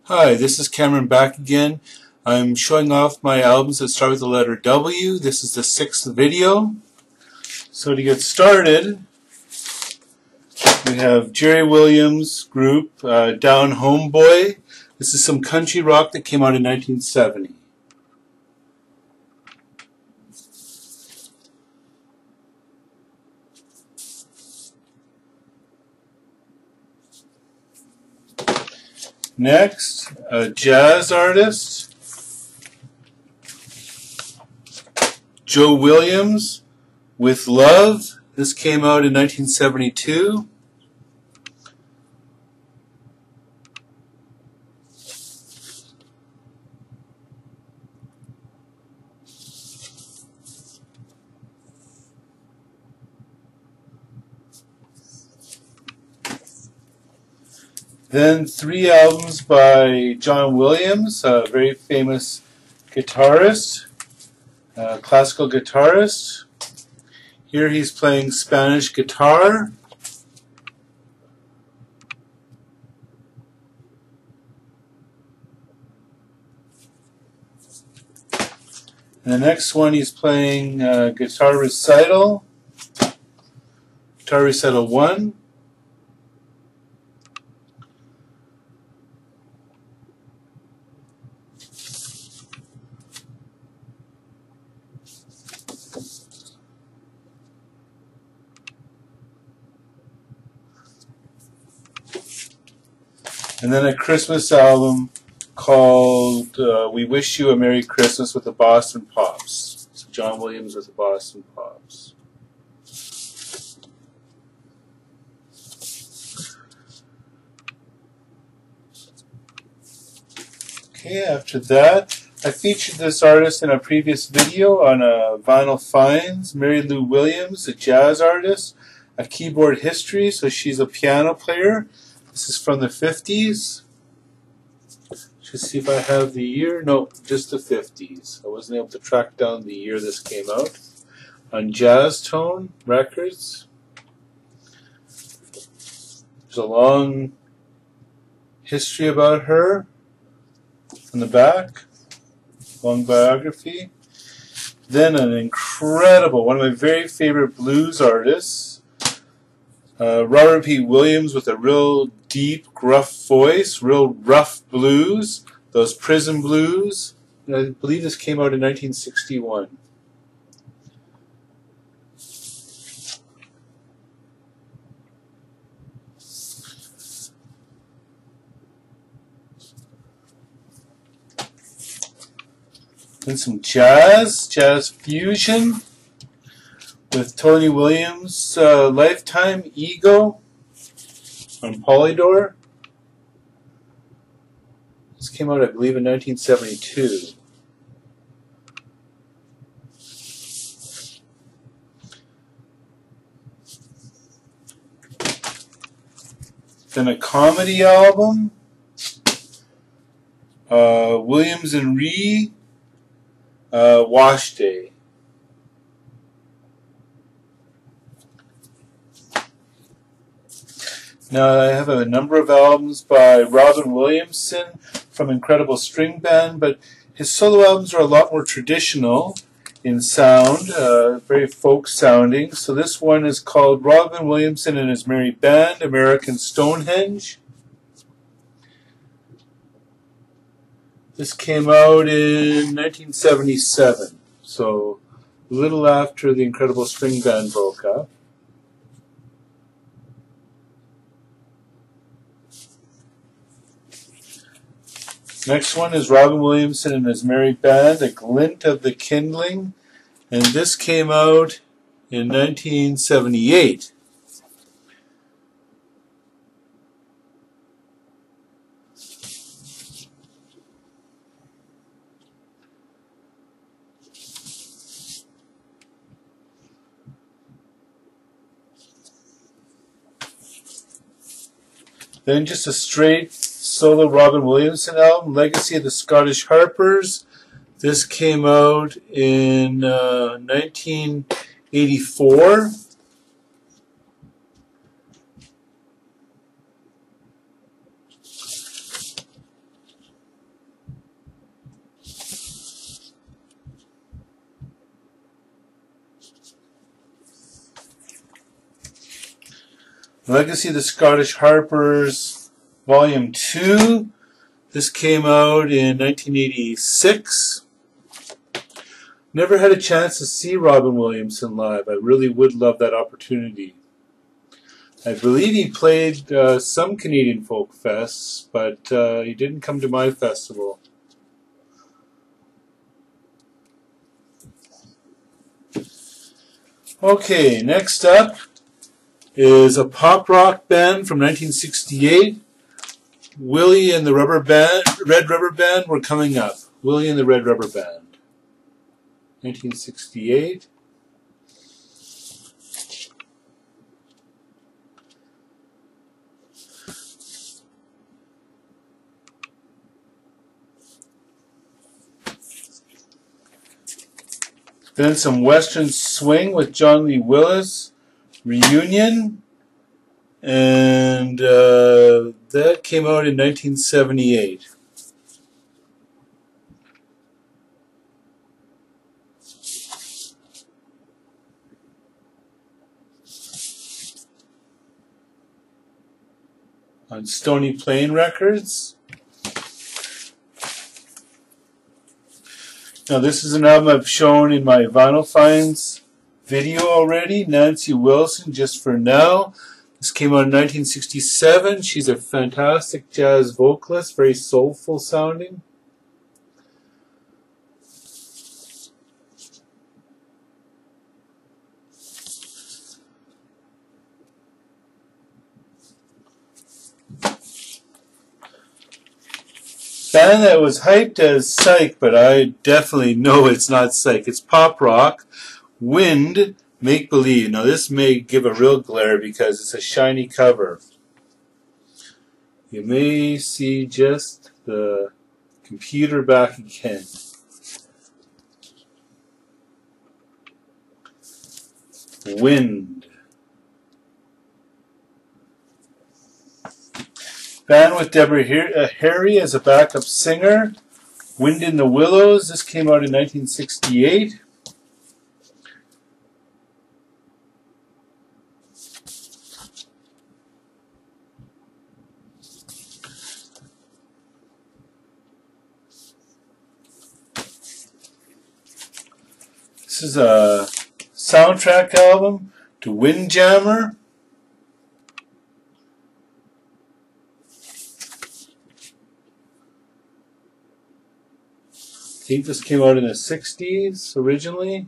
Hi, this is Cameron back again. I'm showing off my albums that start with the letter W. This is the 6th video. So to get started, we have Jerry Williams Group, Down Home Boy. This is some country rock that came out in 1970. Next, a jazz artist, Joe Williams with Love. This came out in 1972. Then 3 albums by John Williams, a very famous guitarist, classical guitarist. Here he's playing Spanish guitar. And the next one he's playing Guitar Recital 1. And then a Christmas album called We Wish You a Merry Christmas with the Boston Pops. So John Williams with the Boston Pops. Okay, after that, I featured this artist in a previous video on Vinyl Finds, Mary Lou Williams, a jazz artist, a keyboard history, so she's a piano player. This is from the 50s. Let's see if I have the year. No, just the 50s. I wasn't able to track down the year this came out. On Jazz Tone Records. There's a long history about her on the back. Long biography. Then an incredible, one of my very favorite blues artists, Robert P. Williams, with a real deep, gruff voice, real rough blues, those prison blues. And I believe this came out in 1961. Then some jazz fusion with Tony Williams' Lifetime Ego on Polydor. This came out, I believe, in 1972. Then a comedy album, Williams and Ree, Wash Day. Now I have a number of albums by Robin Williamson from Incredible String Band, but his solo albums are a lot more traditional in sound, very folk sounding. So this one is called Robin Williamson and His Merry Band, American Stonehenge. This came out in 1977, so a little after the Incredible String Band broke up. Next one is Robin Williamson and His Merry Band, A Glint of the Kindling, and this came out in 1978. Then just a straight solo Robin Williamson album, Legacy of the Scottish Harpers. This came out in 1984. Legacy of the Scottish Harpers, Volume 2. This came out in 1986. Never had a chance to see Robin Williamson live. I really would love that opportunity. I believe he played some Canadian folk fests, but he didn't come to my festival. Okay, next up is a pop rock band from 1968. Willie and the Red Rubber Band were coming up. Willie and the Red Rubber Band, 1968. Then some Western Swing with John Lee Willis, Reunion, and that came out in 1978. On Stony Plain Records. Now this is an album I've shown in my Vinyl Finds video already. Nancy Wilson, Just for Now. This came out in 1967. She's a fantastic jazz vocalist, very soulful sounding. Band that was hyped as psych, but I definitely know it's not psych. It's pop rock. Wind, Make Believe. Now this may give a real glare because it's a shiny cover. You may see just the computer back again. Wind. Band with Deborah Harry as a backup singer. Wind in the Willows. This came out in 1968. This is a soundtrack album to Windjammer. I think this came out in the 60s originally.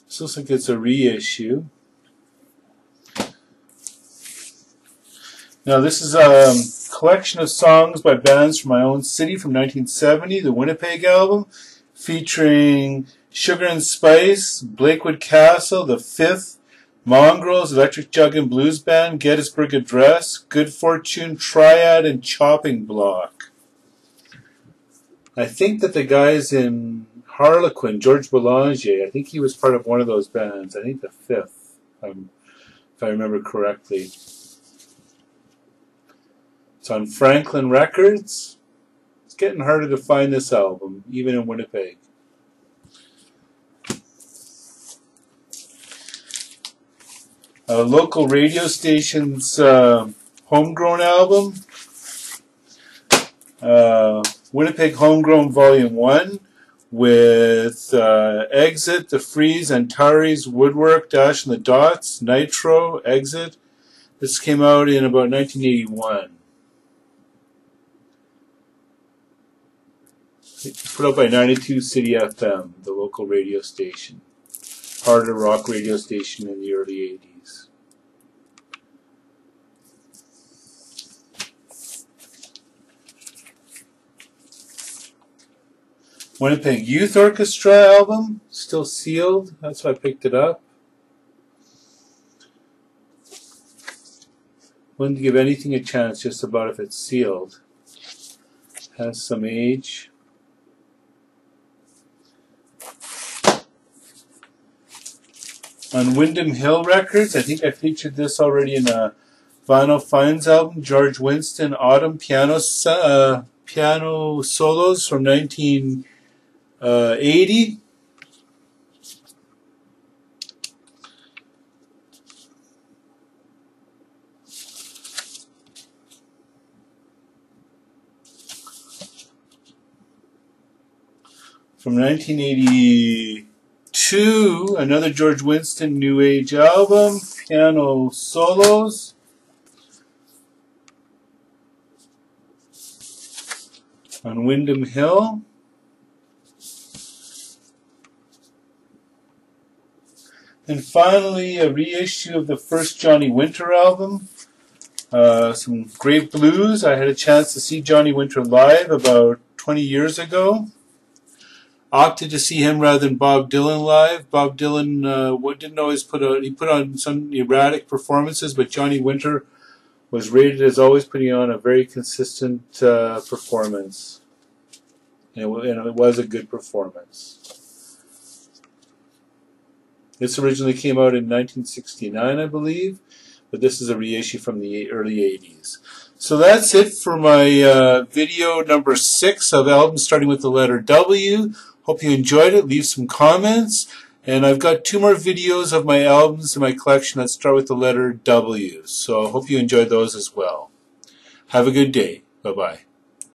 This looks like it's a reissue. Now this is a collection of songs by bands from my own city from 1970, the Winnipeg album, featuring Sugar and Spice, Blakewood Castle, The Fifth, Mongrels, Electric Jug and Blues Band, Gettysburg Address, Good Fortune, Triad, and Chopping Block. I think that the guys in Harlequin, George Boulanger, I think he was part of one of those bands. I think The Fifth, if I remember correctly. It's on Franklin Records. It's getting harder to find this album, even in Winnipeg. A local radio station's homegrown album. Winnipeg Homegrown Volume 1 with Exit, The Freeze, Antares, Woodwork, Dash and the Dots, Nitro, Exit. This came out in about 1981. Put out by 92 City FM, the local radio station. Harder rock radio station in the early 80s. Winnipeg Youth Orchestra album, still sealed. That's why I picked it up. Wouldn't give anything a chance just about if it's sealed. Has some age. On Windham Hill Records, I think I featured this already in a Vinyl Finds album, George Winston Autumn piano solos from 1980. From 1982, another George Winston New Age album, piano solos. On Windham Hill. And finally, a reissue of the first Johnny Winter album. Some great blues. I had a chance to see Johnny Winter live about 20 years ago. Opted to see him rather than Bob Dylan live. Bob Dylan didn't always put on some erratic performances, but Johnny Winter was rated as always putting on a very consistent performance. And it was a good performance. This originally came out in 1969, I believe, but this is a reissue from the early 80s. So that's it for my video number 6 of albums starting with the letter W. Hope you enjoyed it. Leave some comments. And I've got 2 more videos of my albums in my collection that start with the letter W. So I hope you enjoyed those as well. Have a good day. Bye-bye.